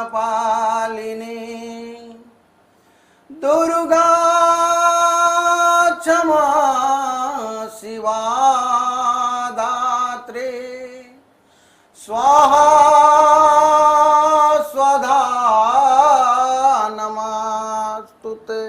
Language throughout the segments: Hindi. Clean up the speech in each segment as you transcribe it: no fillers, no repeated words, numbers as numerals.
पालिनी दुर्गा क्षमा शिवा दात्री स्वाहा स्वधा नमस्तुते।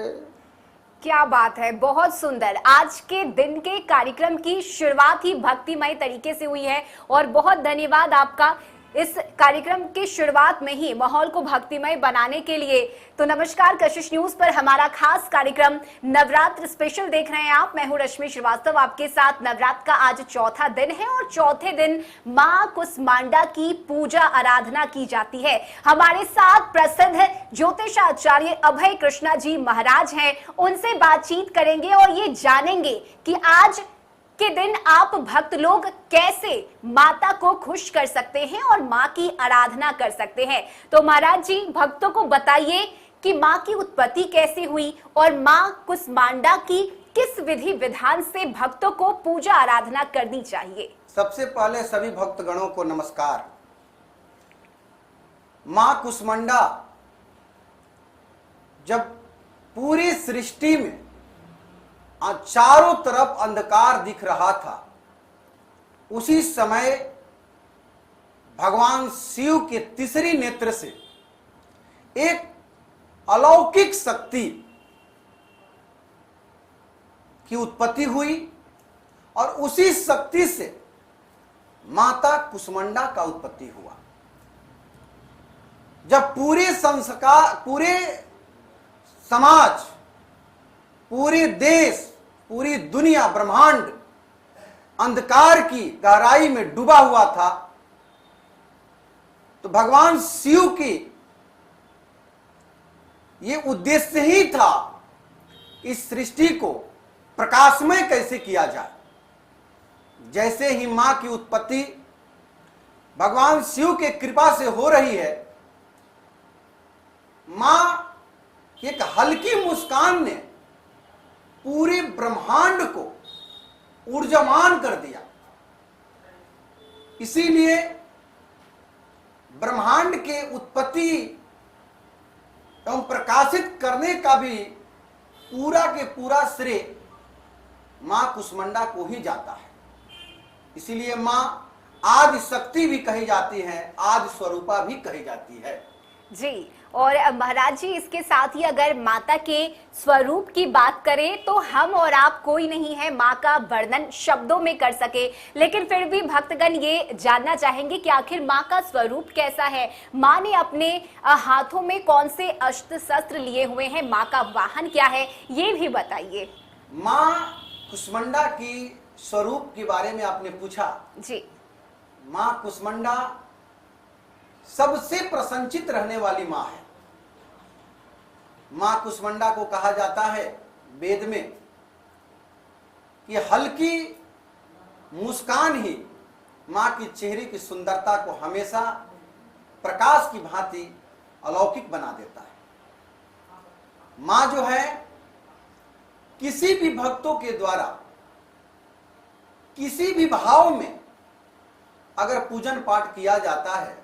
क्या बात है, बहुत सुंदर। आज के दिन के कार्यक्रम की शुरुआत ही भक्तिमय तरीके से हुई है और बहुत धन्यवाद आपका इस कार्यक्रम की शुरुआत में ही माहौल को भक्तिमय बनाने के लिए। तो नमस्कार, कशिश न्यूज पर हमारा खास कार्यक्रम नवरात्र स्पेशल देख रहे हैं आप। मैं हूं रश्मि श्रीवास्तव आपके साथ। नवरात्र का आज चौथा दिन है और चौथे दिन मां कुसमांडा की पूजा आराधना की जाती है। हमारे साथ प्रसिद्ध ज्योतिषाचार्य अभय कृष्णा जी महाराज हैं, उनसे बातचीत करेंगे और ये जानेंगे कि आज के दिन आप भक्त लोग कैसे माता को खुश कर सकते हैं और मां की आराधना कर सकते हैं। तो महाराज जी, भक्तों को बताइए कि मां की उत्पत्ति कैसे हुई और मां कुसमांडा की किस विधि विधान से भक्तों को पूजा आराधना करनी चाहिए। सबसे पहले सभी भक्तगणों को नमस्कार। मां कुसमांडा जब पूरी सृष्टि में चारों तरफ अंधकार दिख रहा था, उसी समय भगवान शिव के तीसरी नेत्र से एक अलौकिक शक्ति की उत्पत्ति हुई और उसी शक्ति से माता कुसमांडा का उत्पत्ति हुआ। जब पूरे संस्कार, पूरे समाज, पूरे देश, पूरी दुनिया, ब्रह्मांड अंधकार की गहराई में डूबा हुआ था, तो भगवान शिव की ये उद्देश्य ही था इस सृष्टि को प्रकाशमय कैसे किया जाए। जैसे ही मां की उत्पत्ति भगवान शिव के कृपा से हो रही है, मां एक हल्की मुस्कान ने पूरे ब्रह्मांड को ऊर्जावान कर दिया। इसीलिए ब्रह्मांड के उत्पत्ति एवं प्रकाशित करने का भी पूरा के पूरा श्रेय मां कुसमांडा को ही जाता है। इसीलिए मां आदि शक्ति भी कही जाती है, आदि स्वरूपा भी कही जाती है जी। और महाराज जी, इसके साथ ही अगर माता के स्वरूप की बात करें तो हम और आप कोई नहीं है माँ का वर्णन शब्दों में कर सके, लेकिन फिर भी भक्तगण ये जानना चाहेंगे कि आखिर माँ का स्वरूप कैसा है। माँ ने अपने हाथों में कौन से अस्त्र शस्त्र लिए हुए हैं, माँ का वाहन क्या है, ये भी बताइए। माँ कुसमांडा की स्वरूप के बारे में आपने पूछा जी। माँ कुसमांडा सबसे प्रसन्नचित रहने वाली मां है। मां कुसमांडा को कहा जाता है वेद में कि हल्की मुस्कान ही मां की चेहरे की सुंदरता को हमेशा प्रकाश की भांति अलौकिक बना देता है। मां जो है किसी भी भक्तों के द्वारा किसी भी भाव में अगर पूजन पाठ किया जाता है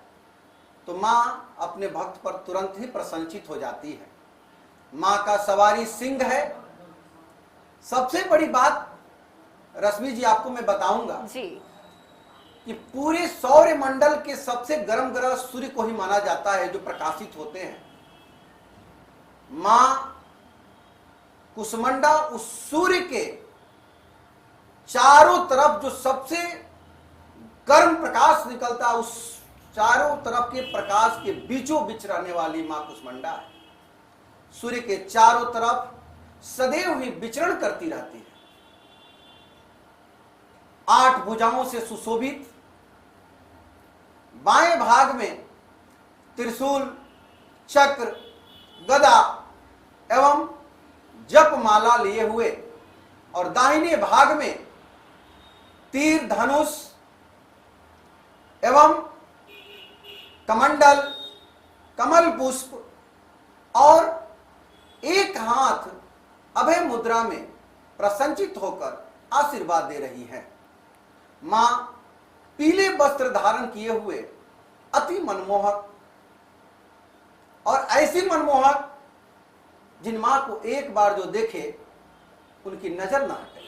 तो मां अपने भक्त पर तुरंत ही प्रसन्नचित हो जाती है। मां का सवारी सिंह है। सबसे बड़ी बात रश्मि जी आपको मैं बताऊंगा जी कि पूरे सौर मंडल के सबसे गर्म ग्रह सूर्य को ही माना जाता है जो प्रकाशित होते हैं। मां कुसमांडा उस सूर्य के चारों तरफ जो सबसे गर्म प्रकाश निकलता है, उस चारों तरफ के प्रकाश के बीचों बीच रहने वाली मां कुसमांडा है। सूर्य के चारों तरफ सदैव ही विचरण करती रहती है। 8 भुजाओं से सुशोभित, बाएं भाग में त्रिशूल, चक्र, गदा एवं जपमाला लिए हुए और दाहिने भाग में तीर, धनुष एवं कमंडल, कमल पुष्प और एक हाथ अभय मुद्रा में प्रसन्नचित होकर आशीर्वाद दे रही है। मां पीले वस्त्र धारण किए हुए अति मनमोहक और ऐसी मनमोहक जिन मां को एक बार जो देखे उनकी नजर ना हटे।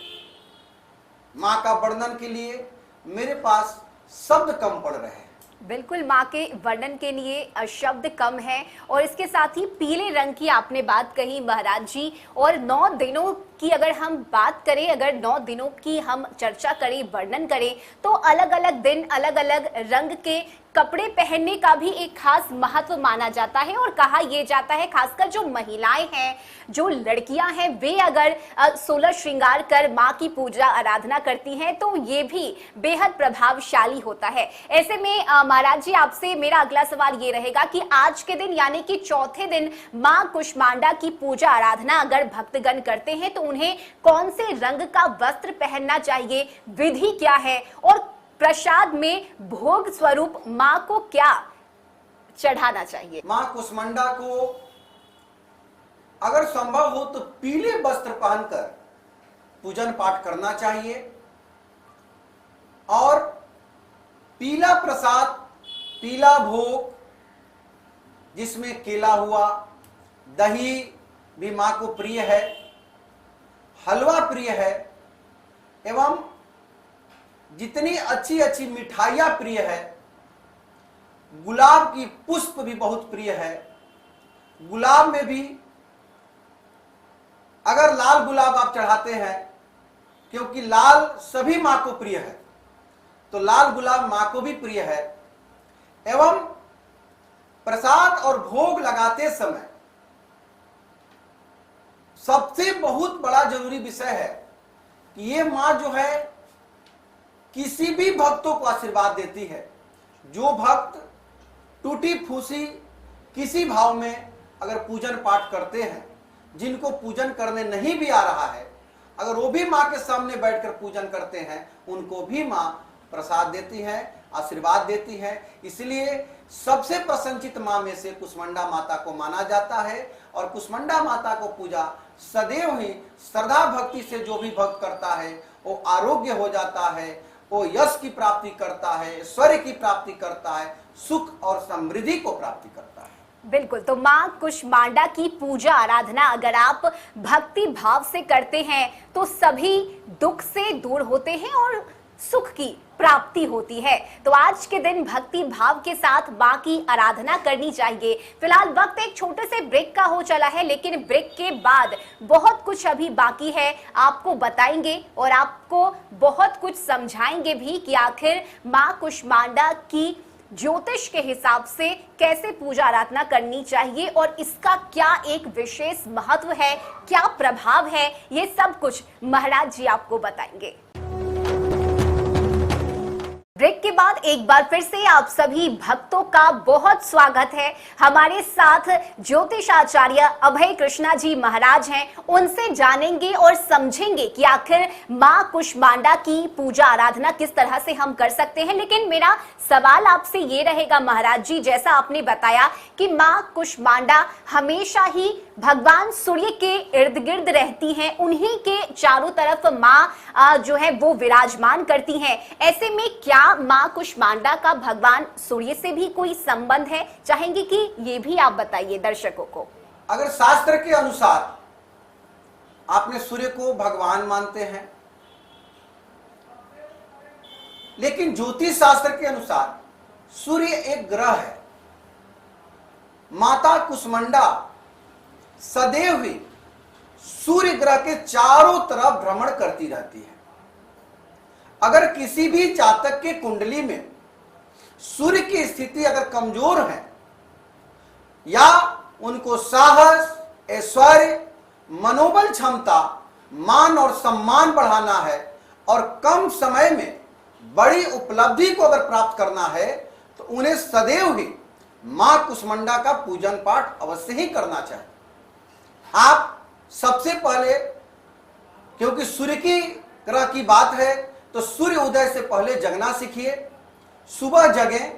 मां का वर्णन के लिए मेरे पास शब्द कम पड़ रहे हैं। बिल्कुल, माँ के वर्णन के लिए शब्द कम है। और इसके साथ ही पीले रंग की आपने बात कही महाराज जी, और 9 दिनों की अगर हम बात करें, अगर 9 दिनों की हम चर्चा करें, वर्णन करें, तो अलग अलग दिन अलग अलग रंग के कपड़े पहनने का भी एक खास महत्व माना जाता है। और कहा यह जाता है खासकर जो महिलाएं हैं, जो लड़कियां हैं, वे अगर 16 श्रृंगार कर माँ की पूजा आराधना करती हैं तो ये भी बेहद प्रभावशाली होता है। ऐसे में महाराज जी, आपसे मेरा अगला सवाल ये रहेगा कि आज के दिन यानी कि चौथे दिन माँ कुष्मांडा की पूजा आराधना अगर भक्तगण करते हैं तो उन्हें कौन से रंग का वस्त्र पहनना चाहिए, विधि क्या है, और प्रसाद में भोग स्वरूप माँ को क्या चढ़ाना चाहिए? माँ कुष्मांडा को अगर संभव हो तो पीले वस्त्र पहनकर पूजन पाठ करना चाहिए, और पीला प्रसाद, पीला भोग जिसमें केला हुआ, दही भी मां को प्रिय है, हलवा प्रिय है, एवं जितनी अच्छी अच्छी मिठाइयां प्रिय है, गुलाब की पुष्प भी बहुत प्रिय है। गुलाब में भी अगर लाल गुलाब आप चढ़ाते हैं, क्योंकि लाल सभी मां को प्रिय है, तो लाल गुलाब मां को भी प्रिय है। एवं प्रसाद और भोग लगाते समय सबसे बहुत बड़ा जरूरी विषय है कि ये मां जो है किसी भी भक्तों को आशीर्वाद देती है। जो भक्त टूटी फूसी किसी भाव में अगर पूजन पाठ करते हैं, जिनको पूजन करने नहीं भी आ रहा है, अगर वो भी मां के सामने बैठकर पूजन करते हैं, उनको भी मां प्रसाद देती है, आशीर्वाद देती है। इसलिए सबसे प्रसन्नचित मां में से कुष्मांडा माता को माना जाता है। और कुष्मांडा माता को पूजा सदैव ही श्रद्धा भक्ति से जो भी भक्त करता है वो आरोग्य हो जाता है, वो यश की प्राप्ति करता है, ऐश्वर्य की प्राप्ति करता है, सुख और समृद्धि को प्राप्ति करता है। बिल्कुल, तो माँ कुष्मांडा की पूजा आराधना अगर आप भक्ति भाव से करते हैं तो सभी दुख से दूर होते हैं और सुख की प्राप्ति होती है। तो आज के दिन भक्ति भाव के साथ मां की आराधना करनी चाहिए। फिलहाल वक्त एक छोटे से ब्रेक का हो चला है, लेकिन ब्रेक के बाद बहुत कुछ अभी बाकी है, आपको बताएंगे और आपको बहुत कुछ समझाएंगे भी कि आखिर मां कुष्मांडा की ज्योतिष के हिसाब से कैसे पूजा आराधना करनी चाहिए और इसका क्या एक विशेष महत्व है, क्या प्रभाव है, ये सब कुछ महाराज जी आपको बताएंगे। ब्रेक के बाद एक बार फिर से आप सभी भक्तों का बहुत स्वागत है। हमारे साथ ज्योतिष आचार्य अभय कृष्णा जी महाराज हैं, उनसे जानेंगे और समझेंगे कि आखिर मां कुष्मांडा की पूजा आराधना किस तरह से हम कर सकते हैं। लेकिन मेरा सवाल आपसे ये रहेगा महाराज जी, जैसा आपने बताया कि मां कुष्मांडा हमेशा ही भगवान सूर्य के इर्द गिर्द रहती हैं, उन्हीं के चारों तरफ मां जो है वो विराजमान करती हैं। ऐसे में क्या मां कुष्मांडा का भगवान सूर्य से भी कोई संबंध है? चाहेंगे कि ये भी आप बताइए दर्शकों को। अगर शास्त्र के अनुसार आपने सूर्य को भगवान मानते हैं, लेकिन ज्योतिष शास्त्र के अनुसार सूर्य एक ग्रह है। माता कुष्मांडा सदैव ही सूर्य ग्रह के चारों तरफ भ्रमण करती रहती है। अगर किसी भी जातक के कुंडली में सूर्य की स्थिति अगर कमजोर है या उनको साहस, ऐश्वर्य, मनोबल क्षमता, मान और सम्मान बढ़ाना है और कम समय में बड़ी उपलब्धि को अगर प्राप्त करना है, तो उन्हें सदैव ही मां कुष्मांडा का पूजन पाठ अवश्य ही करना चाहिए। आप सबसे पहले, क्योंकि सूर्य की ग्रह की बात है, तो सूर्य उदय से पहले जगना सीखिए। सुबह जगें,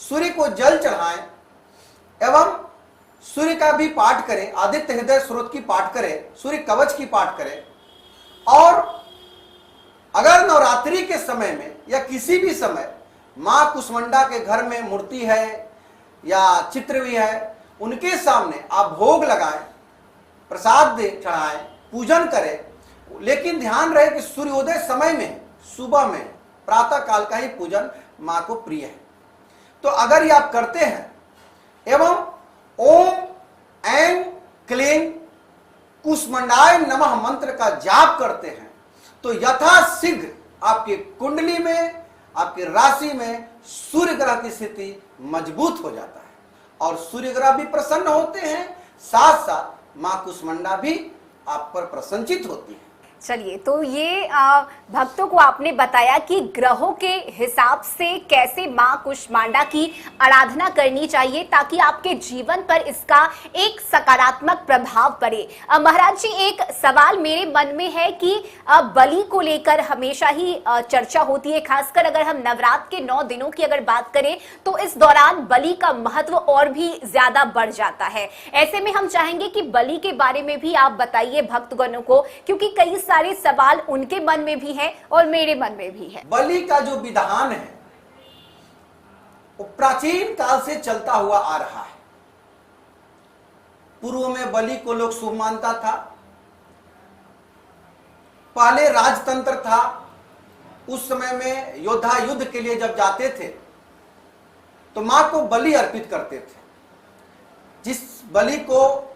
सूर्य को जल चढ़ाएं एवं सूर्य का भी पाठ करें, आदित्य हृदय स्रोत की पाठ करें, सूर्य कवच की पाठ करें। और अगर नवरात्रि के समय में या किसी भी समय मां कुष्मांडा के घर में मूर्ति है या चित्र भी है, उनके सामने आप भोग लगाएं, प्रसाद दे चढ़ाएं, पूजन करें, लेकिन ध्यान रहे कि सूर्योदय समय में, सुबह में, प्रातः काल का ही पूजन मां को प्रिय है। तो अगर ये आप करते हैं एवं ओम ऐं क्लीं कुष्मांडाय नमः मंत्र का जाप करते हैं तो यथाशीघ्र आपकी कुंडली में, आपकी राशि में सूर्य ग्रह की स्थिति मजबूत हो जाता है और सूर्य ग्रह भी प्रसन्न होते हैं, साथ साथ मां कुष्मांडा भी आप पर प्रसन्नचित होती है। चलिए, तो ये भक्तों को आपने बताया कि ग्रहों के हिसाब से कैसे मां कुष्मांडा की आराधना करनी चाहिए ताकि आपके जीवन पर इसका एक सकारात्मक प्रभाव पड़े। महाराज जी, एक सवाल मेरे मन में है कि बलि को लेकर हमेशा ही चर्चा होती है, खासकर अगर हम नवरात्र के 9 दिनों की अगर बात करें तो इस दौरान बलि का महत्व और भी ज्यादा बढ़ जाता है। ऐसे में हम चाहेंगे कि बलि के बारे में भी आप बताइए भक्तगणों को, क्योंकि कई सारे सवाल उनके मन में भी है और मेरे मन में भी है। बलि का जो विधान है वो प्राचीन काल से चलता हुआ आ रहा है। पूर्व में बलि को लोग शुभ मानता था, पहले राजतंत्र था, उस समय में योद्धा युद्ध के लिए जब जाते थे तो मां को बलि अर्पित करते थे। जिस बलि को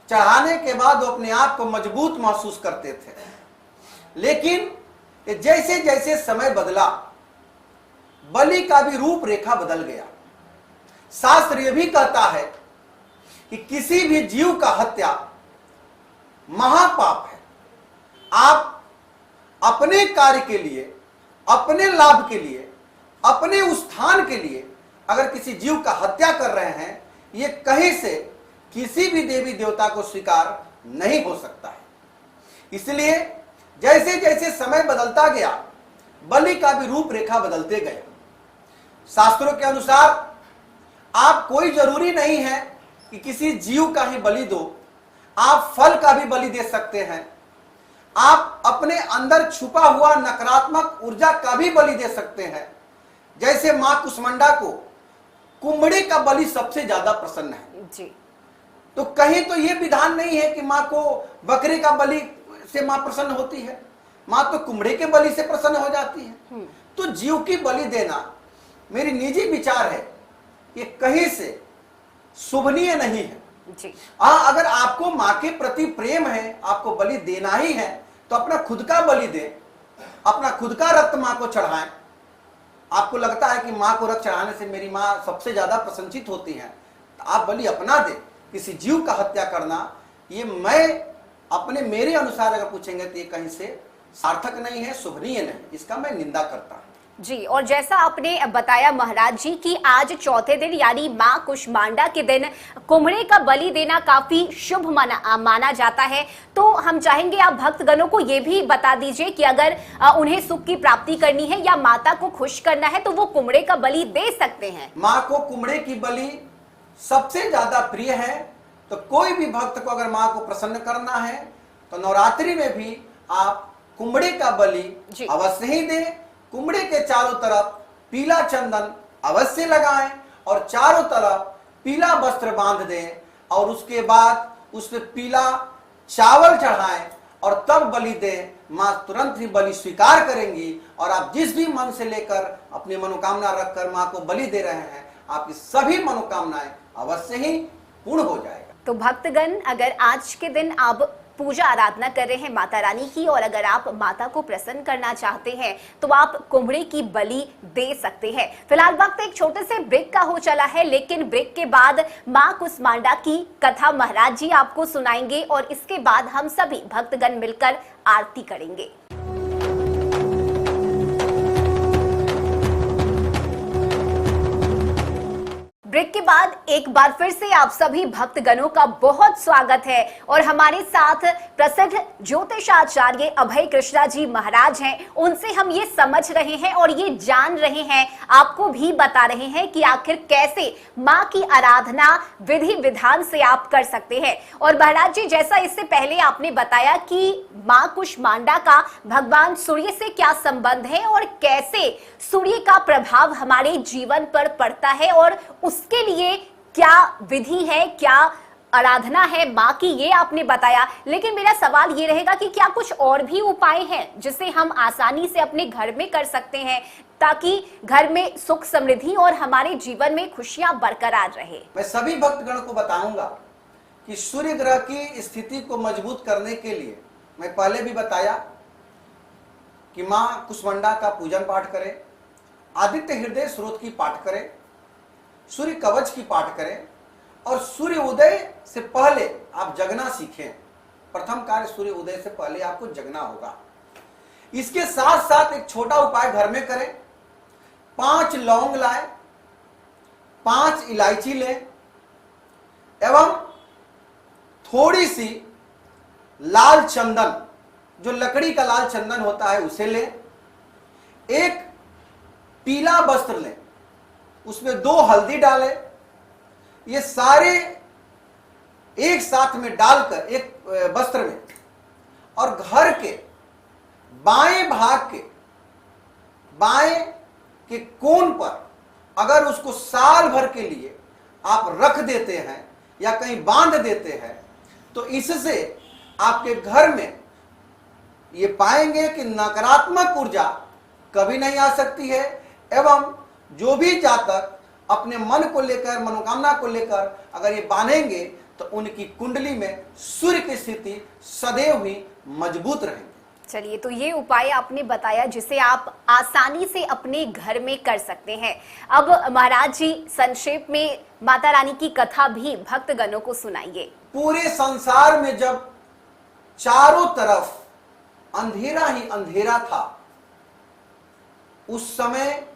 चढ़ाने के बाद वो अपने आप को मजबूत महसूस करते थे। लेकिन जैसे जैसे समय बदला बलि का भी रूपरेखा बदल गया। शास्त्र यह भी कहता है कि किसी भी जीव का हत्या महापाप है। आप अपने कार्य के लिए, अपने लाभ के लिए, अपने उत्थान के लिए अगर किसी जीव का हत्या कर रहे हैं, ये कहीं से किसी भी देवी देवता को स्वीकार नहीं हो सकता है। इसलिए जैसे जैसे समय बदलता गया बलि का भी रूपरेखा बदलते गया। शास्त्रों के अनुसार आप कोई जरूरी नहीं है कि किसी जीव का ही बलि दो, आप फल का भी बलि दे सकते हैं। आप अपने अंदर छुपा हुआ नकारात्मक ऊर्जा का भी बलि दे सकते हैं। जैसे मां कुष्मांडा को कुंभड़ी का बलि सबसे ज्यादा प्रसन्न है जी। तो कहीं तो ये विधान नहीं है कि मां को बकरे का बलि से मां प्रसन्न होती है, मां तो कुंभड़े के बलि से प्रसन्न हो जाती है। तो जीव की बलि देना, मेरी निजी विचार है, ये कहीं से शुभनीय नहीं है जी। अगर आपको मां के प्रति प्रेम है, आपको बलि देना ही है तो अपना खुद का बलि दें, अपना खुद का रक्त मां को चढ़ाएं। आपको लगता है कि मां को रक्त चढ़ाने से मेरी मां सबसे ज्यादा प्रसन्नचित होती है, तो आप बलि अपना दें। किसी जीव का हत्या करना, ये मैं मेरे अनुसार अगर पूछेंगे तो ये कहीं से सार्थक नहीं है, शुभनीय नहीं, इसका मैं निंदा करता हूं जी। और जैसा आपने बताया महाराज जी कि आज चौथे दिन यानी मां कुष्मांडा के दिन कुम्हड़े का बलि देना काफी शुभ माना जाता है, तो हम चाहेंगे आप भक्तगणों को ये भी बता दीजिए कि अगर उन्हें सुख की प्राप्ति करनी है या माता को खुश करना है तो वो कुम्हड़े का बलि दे सकते हैं। मां को कुम्हड़े की बलि सबसे ज्यादा प्रिय है। तो कोई भी भक्त को अगर मां को प्रसन्न करना है तो नवरात्रि में भी आप कुम्हड़े का बलि अवश्य ही दें। कुम्हड़े के चारों तरफ पीला चंदन अवश्य लगाएं और चारों तरफ पीला वस्त्र बांध दें और उसके बाद उस पर पीला चावल चढ़ाएं और तब बलि दें। मां तुरंत ही बलि स्वीकार करेंगी और आप जिस भी मन से लेकर अपनी मनोकामना रखकर मां को बलि दे रहे हैं, आपकी सभी मनोकामनाएं अवश्य ही पूर्ण हो जाएगा। तो भक्तगण, अगर आज के दिन आप पूजा आराधना कर रहे हैं माता रानी की और अगर आप माता को प्रसन्न करना चाहते हैं तो आप कुम्हड़े की बलि दे सकते हैं। फिलहाल वक्त एक छोटे से ब्रेक का हो चला है, लेकिन ब्रेक के बाद मां कुष्मांडा की कथा महाराज जी आपको सुनाएंगे और इसके बाद हम सभी भक्तगण मिलकर आरती करेंगे। ब्रेक के बाद एक बार फिर से आप सभी भक्तगणों का बहुत स्वागत है और हमारे साथ प्रसिद्ध ज्योतिषाचार्य अभय कृष्णा जी महाराज हैं। उनसे हम ये समझ रहे हैं और ये जान रहे हैं, आपको भी बता रहे हैं कि आखिर कैसे मां की आराधना विधि विधान से आप कर सकते हैं। और महाराज जी, जैसा इससे पहले आपने बताया कि मां कुष्मांडा का भगवान सूर्य से क्या संबंध है और कैसे सूर्य का प्रभाव हमारे जीवन पर पड़ता है और उसके लिए क्या विधि है, क्या आराधना है माँ की, ये आपने बताया। लेकिन मेरा सवाल ये रहेगा कि क्या कुछ और भी उपाय हैं जिसे हम आसानी से अपने घर में कर सकते हैं ताकि घर में सुख समृद्धि और हमारे जीवन में खुशियां बरकरार रहे। मैं सभी भक्तगण को बताऊंगा कि सूर्य ग्रह की स्थिति को मजबूत करने के लिए मैं पहले भी बताया कि माँ कुष्मांडा का पूजन पाठ करें, आदित्य हृदय स्रोत की पाठ करें, सूर्य कवच की पाठ करें और सूर्य उदय से पहले आप जगना सीखें। प्रथम कार्य सूर्य उदय से पहले आपको जगना होगा। इसके साथ साथ एक छोटा उपाय घर में करें। 5 लौंग लाएं, 5 इलायची लें एवं थोड़ी सी लाल चंदन, जो लकड़ी का लाल चंदन होता है उसे लें। एक पीला वस्त्र लें, उसमें 2 हल्दी डालें। ये सारे एक साथ में डालकर एक वस्त्र में और घर के बाएं भाग के बाएं के कोण पर अगर उसको साल भर के लिए आप रख देते हैं या कहीं बांध देते हैं तो इससे आपके घर में ये पाएंगे कि नकारात्मक ऊर्जा कभी नहीं आ सकती है एवं जो भी जातक अपने मन को लेकर, मनोकामना को लेकर अगर ये बांधेंगे तो उनकी कुंडली में सूर्य की स्थिति सदैव ही मजबूत रहेगी। चलिए, तो ये उपाय आपने बताया जिसे आप आसानी से अपने घर में कर सकते हैं। अब महाराज जी संक्षेप में माता रानी की कथा भी भक्तगणों को सुनाइए। पूरे संसार में जब चारों तरफ अंधेरा ही अंधेरा था, उस समय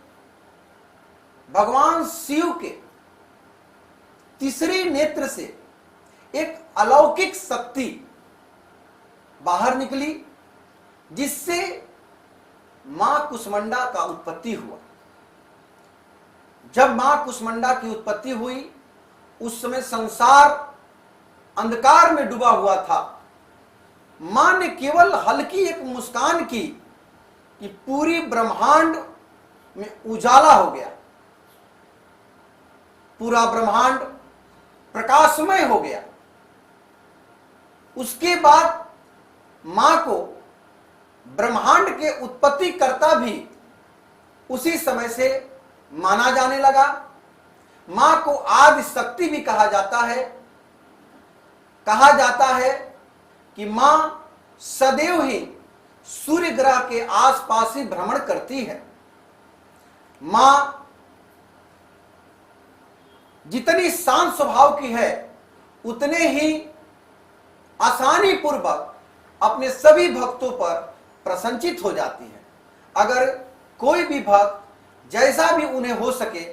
भगवान शिव के तीसरे नेत्र से एक अलौकिक शक्ति बाहर निकली जिससे मां कुष्मांडा का उत्पत्ति हुआ। जब मां कुष्मांडा की उत्पत्ति हुई उस समय संसार अंधकार में डूबा हुआ था। मां ने केवल हल्की एक मुस्कान की कि पूरी ब्रह्मांड में उजाला हो गया, पूरा ब्रह्मांड प्रकाशमय हो गया। उसके बाद मां को ब्रह्मांड के उत्पत्ति करता भी उसी समय से माना जाने लगा। मां को आदि शक्ति भी कहा जाता है। कहा जाता है कि मां सदैव ही सूर्य ग्रह के आसपास ही भ्रमण करती है। मां जितनी शांत स्वभाव की है उतने ही आसानी पूर्वक अपने सभी भक्तों पर प्रसन्नचित हो जाती है। अगर कोई भी भक्त जैसा भी उन्हें हो सके,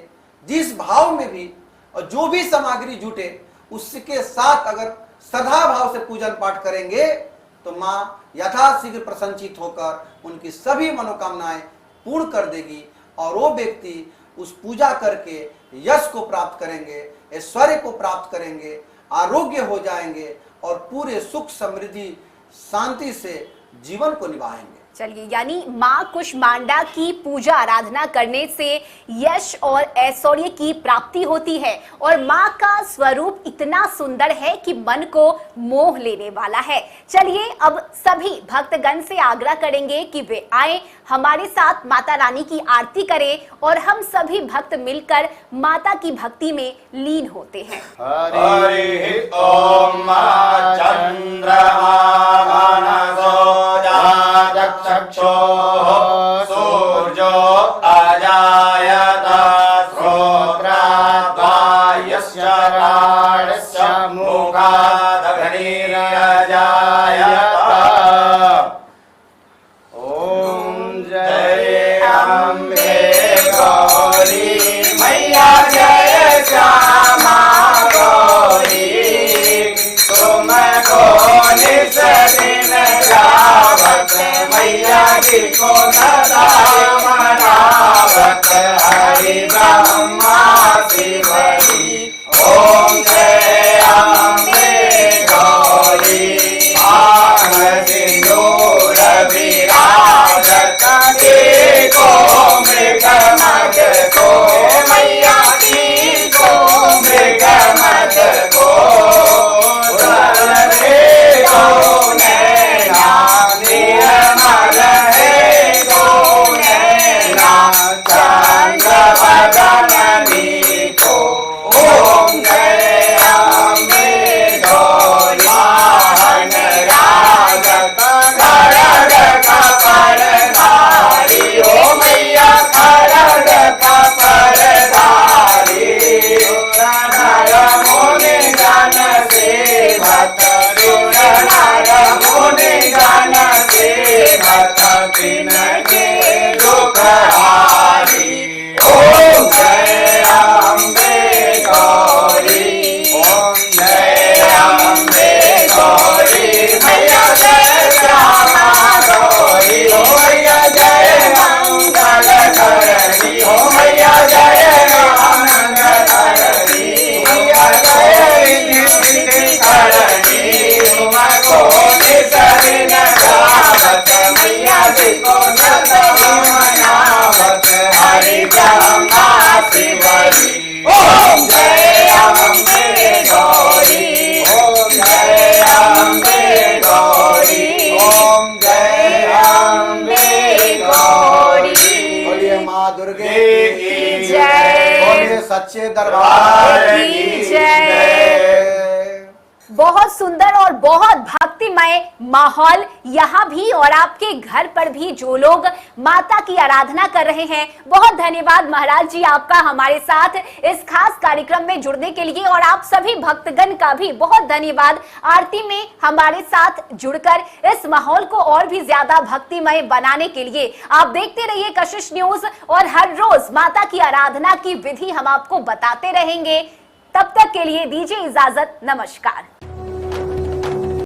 जिस भाव में भी और जो भी सामग्री जुटे उसके साथ अगर श्रद्धा भाव से पूजन पाठ करेंगे तो मां यथाशीघ्र प्रसन्नचित होकर उनकी सभी मनोकामनाएं पूर्ण कर देगी और वो व्यक्ति उस पूजा करके यश को प्राप्त करेंगे, ऐश्वर्य को प्राप्त करेंगे, आरोग्य हो जाएंगे और पूरे सुख समृद्धि शांति से जीवन को निभाएंगे। चलिए, यानी माँ कुष्मांडा की पूजा आराधना करने से यश और ऐश्वर्य की प्राप्ति होती है और माँ का स्वरूप इतना सुंदर है कि मन को मोह लेने वाला है। चलिए, अब सभी भक्तगण से आग्रह करेंगे कि वे आए, हमारे साथ माता रानी की आरती करें और हम सभी भक्त मिलकर माता की भक्ति में लीन होते हैं। हरि ओम चंद्रमा चक्षुः सूर्यो अजायत श्रोत्रात् वायुश्च प्राणश्च मुखात् अग्निरजायत। ओम जय अम्बे गौरी मैया, जय श्यामा गौरी, तुमको निस दिन गावत मैया जी को सदा मनावत हरि ब्रह्मा शिवरी। ओम जय अम्बे गौरी, आन सिंदूर विराजत को मृग मग को मैया की को मृग दरबार की जय। बहुत सुंदर और बहुत भक्तिमय माहौल यहाँ भी और आपके घर पर भी जो लोग माता की आराधना कर रहे हैं। बहुत धन्यवाद महाराज जी आपका हमारे साथ इस खास कार्यक्रम में जुड़ने के लिए, और आप सभी भक्तगण का भी बहुत धन्यवाद आरती में हमारे साथ जुड़कर इस माहौल को और भी ज्यादा भक्तिमय बनाने के लिए। आप देखते रहिए कशिश न्यूज और हर रोज माता की आराधना की विधि हम आपको बताते रहेंगे। तब तक के लिए दीजिए इजाजत, नमस्कार।